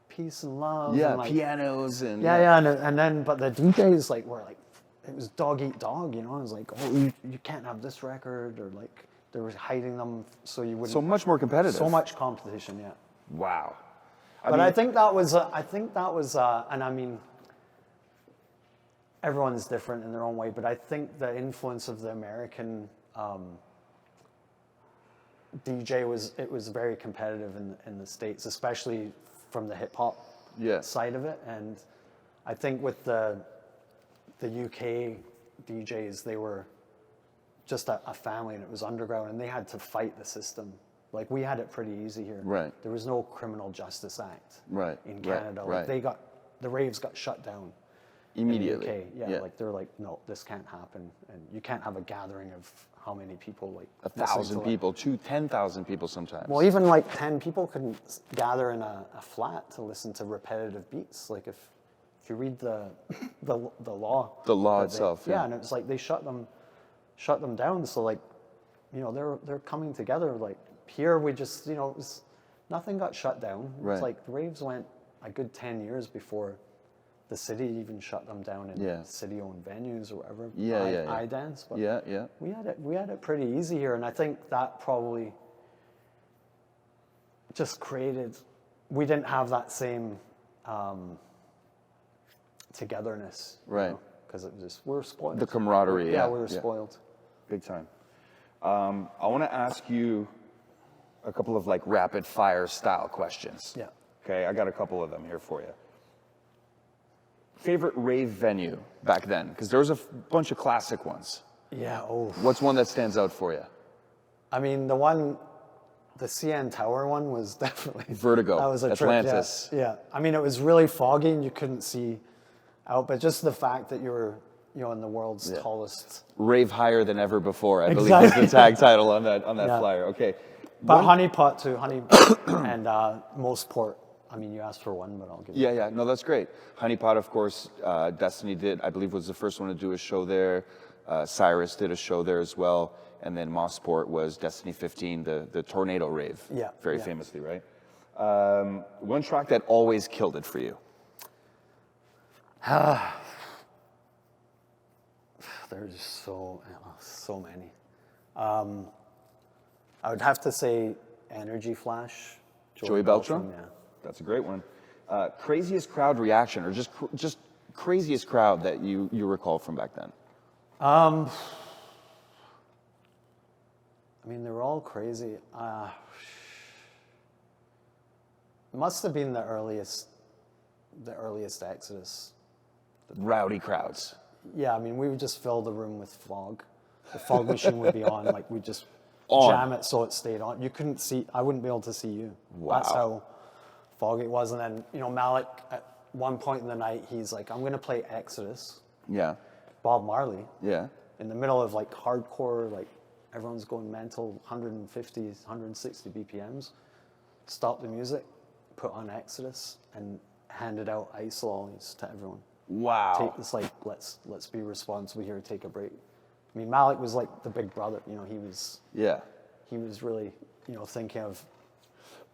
peace and love. Yeah, and like, pianos and... and then, but the DJs like were like, it was dog eat dog, It was like, oh, you can't have this record, or like they were hiding them so you wouldn't... So much more competitive. So much competition, yeah. Wow. I think that was, and I mean, everyone's different in their own way, but I think the influence of the American it was very competitive in the States, especially from the hip hop side of it. And I think with the UK DJs, they were just a family, and it was underground, and they had to fight the system. Like, we had it pretty easy here. Right. There was no Criminal Justice Act in Canada. Right. Like, the raves got shut down Immediately. in the UK. Yeah, like they're like, no, this can't happen, and you can't have a gathering of how many people, like 1,000 people, 10,000 people sometimes. Well, even like 10 people couldn't gather in a flat to listen to repetitive beats. Like, if you read the law. The law itself. Yeah, and it's like they shut them down. So, like, you know, they're coming together. Like, here we just, you know, nothing got shut down. It's like the raves went a good 10 years before the city even shut them down in city-owned venues or whatever. I dance, but we had it pretty easy here, and I think that probably just created. We didn't have that same togetherness, right? Because it was just, we're spoiled. The camaraderie, we were spoiled, big time. I want to ask you a couple of like rapid fire style questions. Yeah. Okay, I got a couple of them here for you. Favorite rave venue back then? Because there was a bunch of classic ones. Yeah. Oh. What's one that stands out for you? I mean, the CN Tower one was definitely Vertigo. That was a Atlantis. Trip. Yeah. I mean, it was really foggy and you couldn't see out, but just the fact that you were, you know, in the world's tallest. Rave higher than ever before, I believe was the tag title on that flyer. Okay. But honeypot too, and most port. I mean, you asked for one, but I'll give you. Yeah, no, that's great. Honeypot, of course, Destiny did, I believe, was the first one to do a show there. Cyrus did a show there as well, and then Mossport was Destiny 15, the tornado rave. Yeah. Very famously, right? One track that always killed it for you. There's so many. I would have to say Energy Flash. Joey Beltram? Yeah. That's a great one. Craziest crowd reaction, or just craziest crowd that you recall from back then? I mean, they were all crazy. Must have been the earliest Exodus. Rowdy crowds. Yeah, I mean, we would just fill the room with fog. The fog machine would be on, like we'd just jam it so it stayed on. You couldn't see, I wouldn't be able to see you. Wow. That's how foggy it was. And then, you know, Malik, at one point in the night, he's like, I'm going to play Exodus. Yeah. Bob Marley. Yeah. In the middle of like hardcore, like everyone's going mental, 150, 160 BPMs. Stop the music, put on Exodus, and handed out ice lollies to everyone. Wow. It's like, let's be responsible here, take a break. I mean, Malik was like the big brother, you know, he was really, you know, thinking of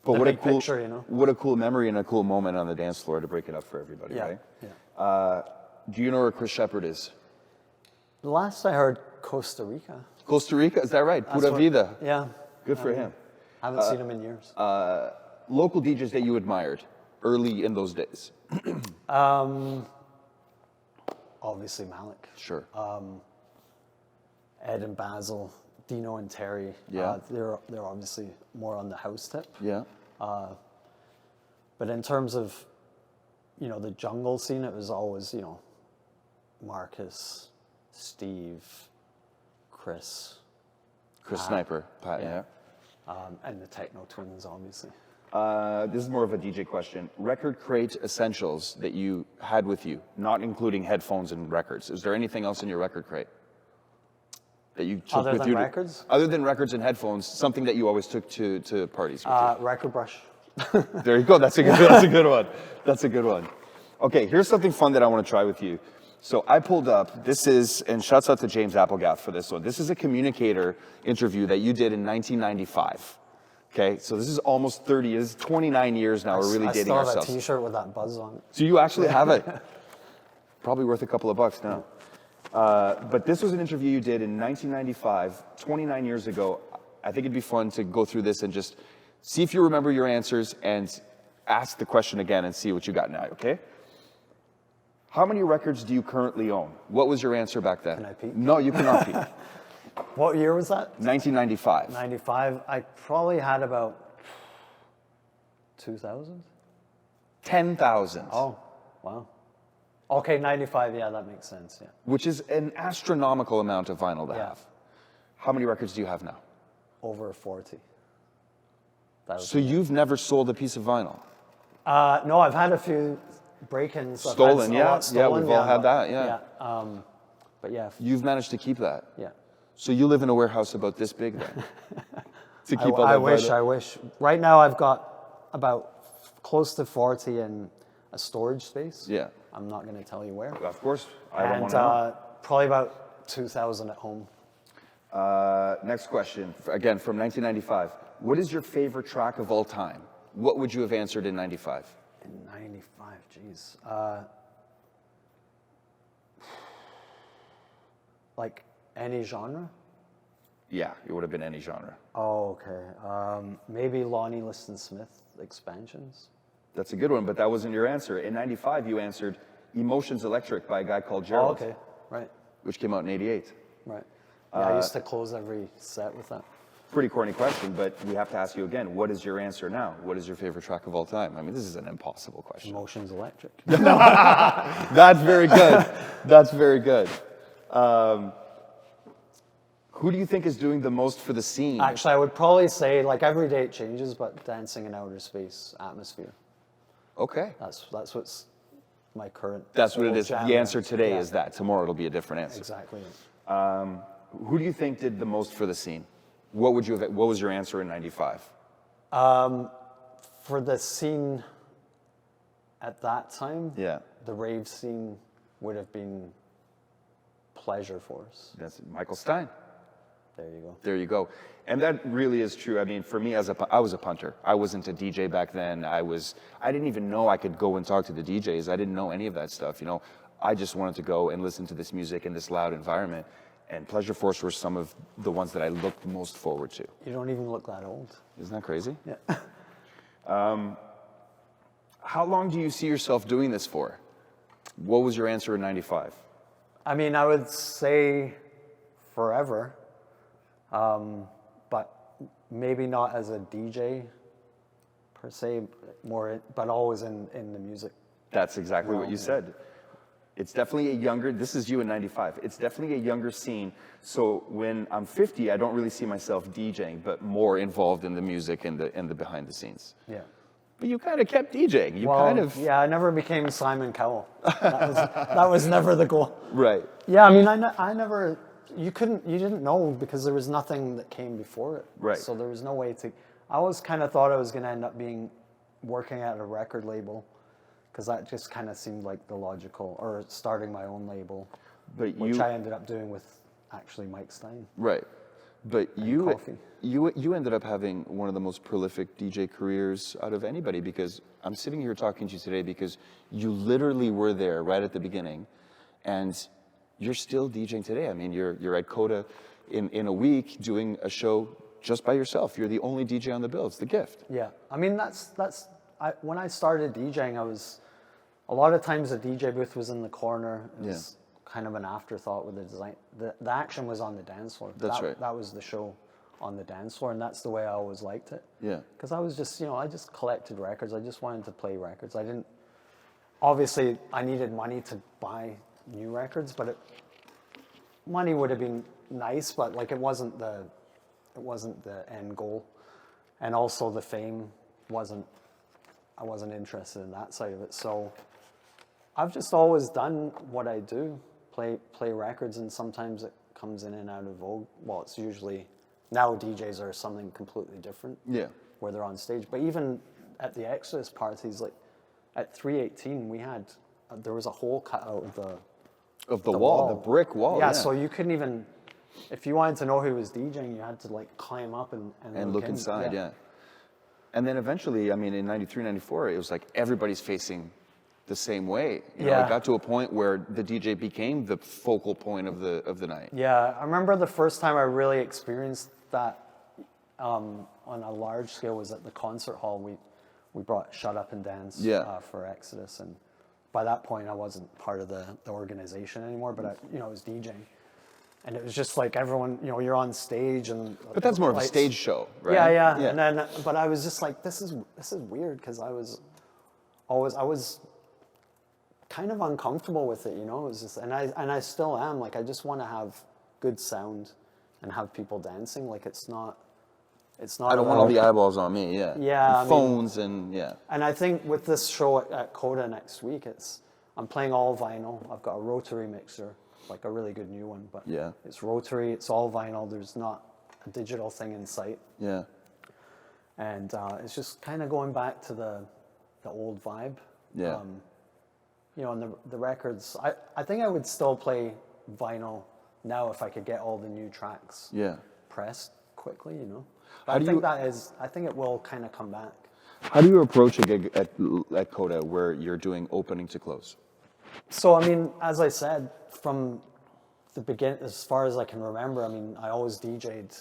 the big picture, you know. What a cool memory and a cool moment on the dance floor to break it up for everybody, right? Yeah. Do you know where Chris Shepard is? The last I heard, Costa Rica. Costa Rica, is that right? Pura vida. Yeah. Good for him. Haven't seen him in years. Local DJs that you admired early in those days? Obviously Malik. Sure. Ed and Basil, Dino and Terry. Yeah. They're obviously more on the house tip. Yeah. But in terms of, you know, the jungle scene, it was always, you know, Marcus, Steve, Chris. Sniper, Pat, yeah. And the Techno Twins, obviously. This is more of a DJ question. Record crate essentials that you had with you, not including headphones and records. Is there anything else in your record crate that you took with you? Records? Other than records and headphones, something that you always took to parties with you? Record brush. There you go. That's a good one. That's a good one. Okay, here's something fun that I want to try with you. So I pulled up, this is, and shouts out to James Applegath for this one. This is a communicator interview that you did in 1995. Okay, so this is almost 30 years, 29 years now. We're really dating ourselves. I still have a T-shirt with that buzz on it. So you actually have it. Probably worth a couple of bucks now. But this was an interview you did in 1995, 29 years ago. I think it'd be fun to go through this and just see if you remember your answers and ask the question again and see what you got now, okay? How many records do you currently own? What was your answer back then? Can I peek? No, you cannot peek. What year was that? 1995. 95. I probably had about 2,000. 10,000. Oh, wow. Okay, 95. Yeah, that makes sense. Yeah. Which is an astronomical amount of vinyl to Yeah. have. How many records do you have now? Over 40. So you've never sold a piece of vinyl? No, I've had a few break-ins. Stolen, yeah. Stolen, Yeah, we've all had that, yeah. But yeah. You've managed to keep that? Yeah. So you live in a warehouse about this big then? To keep all that vinyl? I wish. Right now I've got about close to 40 in a storage space. Yeah. I'm not going to tell you where. Of course. I don't want to And probably about 2,000 at home. Next question, again from 1995. What is your favorite track of all time? What would you have answered in 95? In 95, geez. Like any genre? Yeah, it would have been any genre. Oh, okay. Maybe Lonnie Liston Smith, Expansions. That's a good one, but that wasn't your answer. In 95, you answered Emotions Electric by a guy called Gerald. Oh, okay, right, Which came out in 88. right. Yeah, I used to close every set with that. Pretty corny question, but we have to ask you again, what is your answer now? What is your favorite track of all time? I mean, this is an impossible question. Emotions Electric. That's very good. That's very good. Who do you think is doing the most for the scene? Actually, I would probably say, like, every day it changes, but Dancing in Outer Space, Atmosphere. Okay. That's what's my current. That's what it solo is. jam The answer now. today Yeah, is that. Tomorrow it'll be a different answer. exactly. Who do you think did the most for the scene? What was your answer in 95? For the scene at that time, Yeah. the rave scene would have been Pleasure Force. That's Michael Stein. There you go. There you go. And that really is true. I mean, for me, I was a punter. I wasn't a DJ back then. I didn't even know I could go and talk to the DJs. I didn't know any of that stuff. You know, I just wanted to go and listen to this music in this loud environment. And Pleasure Force were some of the ones that I looked most forward to. You don't even look that old. Isn't that crazy? Yeah. How long do you see yourself doing this for? What was your answer in 95? I mean, I would say forever, but maybe not as a DJ per se, but always in the music. That's exactly what you said. It's definitely a younger, this is you in 95. It's definitely a younger scene. So when I'm 50, I don't really see myself DJing, but more involved in the music and the behind the scenes. Yeah. But you kind of kept DJing. Yeah, I never became Simon Cowell. That was never the goal. Right. Yeah, I mean, I never, you didn't know because there was nothing that came before it. Right. So there was no way to, I always kind of thought I was going to end up working at a record label because that just kind of seemed like the logical, or starting my own label, which I ended up doing with actually Mike Stein. Right. But you Coffee. ended up having one of the most prolific DJ careers out of anybody, because I'm sitting here talking to you today because you literally were there right at the beginning, and you're still DJing today. I mean, you're at Coda in a week doing a show just by yourself. You're the only DJ on the bill. It's the gift. Yeah, I mean when I started DJing, a lot of times the DJ booth was in the corner. It was kind of an afterthought with the design. The action was on the dance floor. That's right. That was the show on the dance floor, and that's the way I always liked it. Yeah. Because I was just, I just collected records. I just wanted to play records. Obviously, I needed money to buy new records, but money would have been nice, but like it wasn't the end goal. And also the fame I wasn't interested in that side of it. So I've just always done what I do, play records, and sometimes it comes in and out of vogue. Well, it's usually, now DJs are something completely different. Yeah. Where they're on stage. But even at the Exodus parties, like at 318, there was a hole cut out of the wall, the brick wall. Yeah, so you couldn't even, if you wanted to know who was DJing, you had to like climb up and look inside, yeah. And then eventually, I mean, in 93, 94, it was like everybody's facing the same way. You know, it got to a point where the DJ became the focal point of the night. Yeah, I remember the first time I really experienced that on a large scale was at the concert hall. We brought Shut Up and Dance for Exodus, and by that point I wasn't part of the organization anymore, but I was DJing. And it was just like everyone, you know, you're on stage and. But that's more of a lights. stage show, right? Yeah. And then, but I was just like, this is weird because I was kind of uncomfortable with it, you know. It was just, and I still am. Like, I just want to have good sound and have people dancing. Like, it's not. I don't want all the eyeballs on me. Yeah. Yeah. And phones and yeah. And I think with this show at Coda next week, I'm playing all vinyl. I've got a rotary mixer, like a really good new one, but Yeah. it's rotary. It's all vinyl. There's not a digital thing in sight. Yeah. And it's just kind of going back to the old vibe. Yeah. You know, and the records, I think I would still play vinyl now if I could get all the new tracks Yeah. pressed quickly, you know. How do I think it will kind of come back. How do you approach a gig at Coda where you're doing opening to close? So, I mean, as I said, from the beginning, as far as I can remember, I mean, I always DJ'd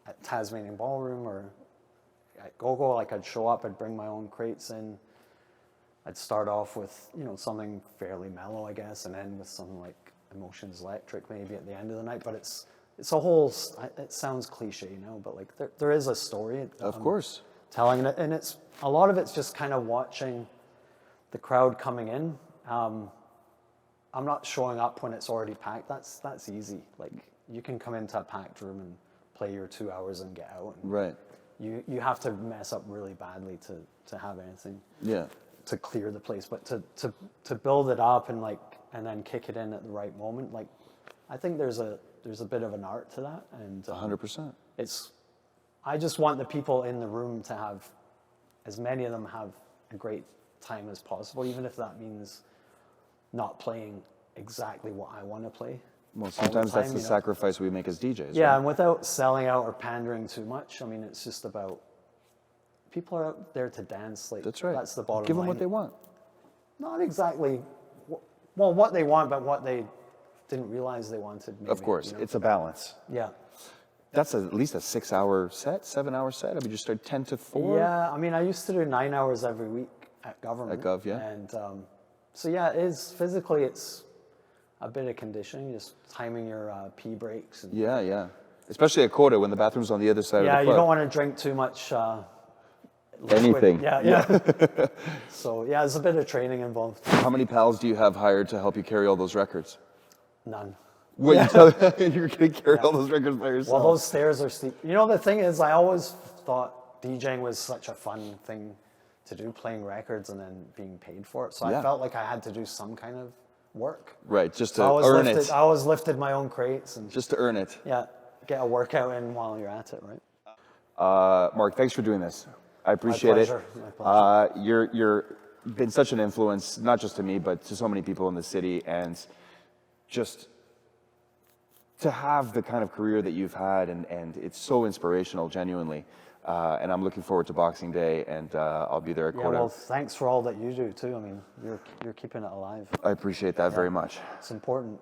at Tasmanian Ballroom or at Go-Go. Like, I'd show up, I'd bring my own crates in. I'd start off with, you know, something fairly mellow, I guess, and end with something like Emotions Electric maybe at the end of the night. But it's a whole, it sounds cliche, you know, but like there is a story. Of course. Telling it, and it's a lot of it's just kind of watching the crowd coming in. I'm not showing up when it's already packed. That's easy. Like, you can come into a packed room and play your 2 hours and get out. And Right. You have to mess up really badly to have anything. Yeah. To clear the place, but to build it up and then kick it in at the right moment. Like, I think there's a bit of an art to that, and 100%. I just want the people in the room to have, as many of them have a great time as possible, even if that means not playing exactly what I want to play. Well, sometimes that's the sacrifice we make as DJs. Yeah, right? and without selling out or pandering too much, I mean, it's just about, people are out there to dance. Like, That's right. That's the bottom line. Give them what they want. Not exactly, well, what they want, but what they didn't realize they wanted. Maybe, Of course, you know? it's a balance. Yeah. That's at least a 6-hour set, 7-hour set. I mean, you start 10 to 4. Yeah, I mean, I used to do 9 hours every week at government. At Gov, yeah. And so yeah, it is physically, it's a bit of conditioning, just timing your pee breaks. And, Yeah, yeah. Especially at Coda when the bathroom's on the other side of the yeah, club. you don't want to drink too much. Liquid. Anything. Yeah. So yeah, there's a bit of training involved. How many pals do you have hired to help you carry all those records? None. What, you tell you're going to carry all those records by yourself? Well, those stairs are steep. You know, the thing is, I always thought DJing was such a fun thing to do, playing records and then being paid for it. So Yeah. I felt like I had to do some kind of work. Right, just to So earn it. I always lifted my own crates and Just to earn it. yeah, get a workout in while you're at it, right? Mark, thanks for doing this. I appreciate pleasure. it. My pleasure. You're been such an influence, not just to me, but to so many people in the city, and just to have the kind of career that you've had, and it's so inspirational, genuinely. And I'm looking forward to Boxing Day, and I'll be there at Yeah, Coda. well, thanks for all that you do too. I mean, you're keeping it alive. I appreciate that very much. It's important.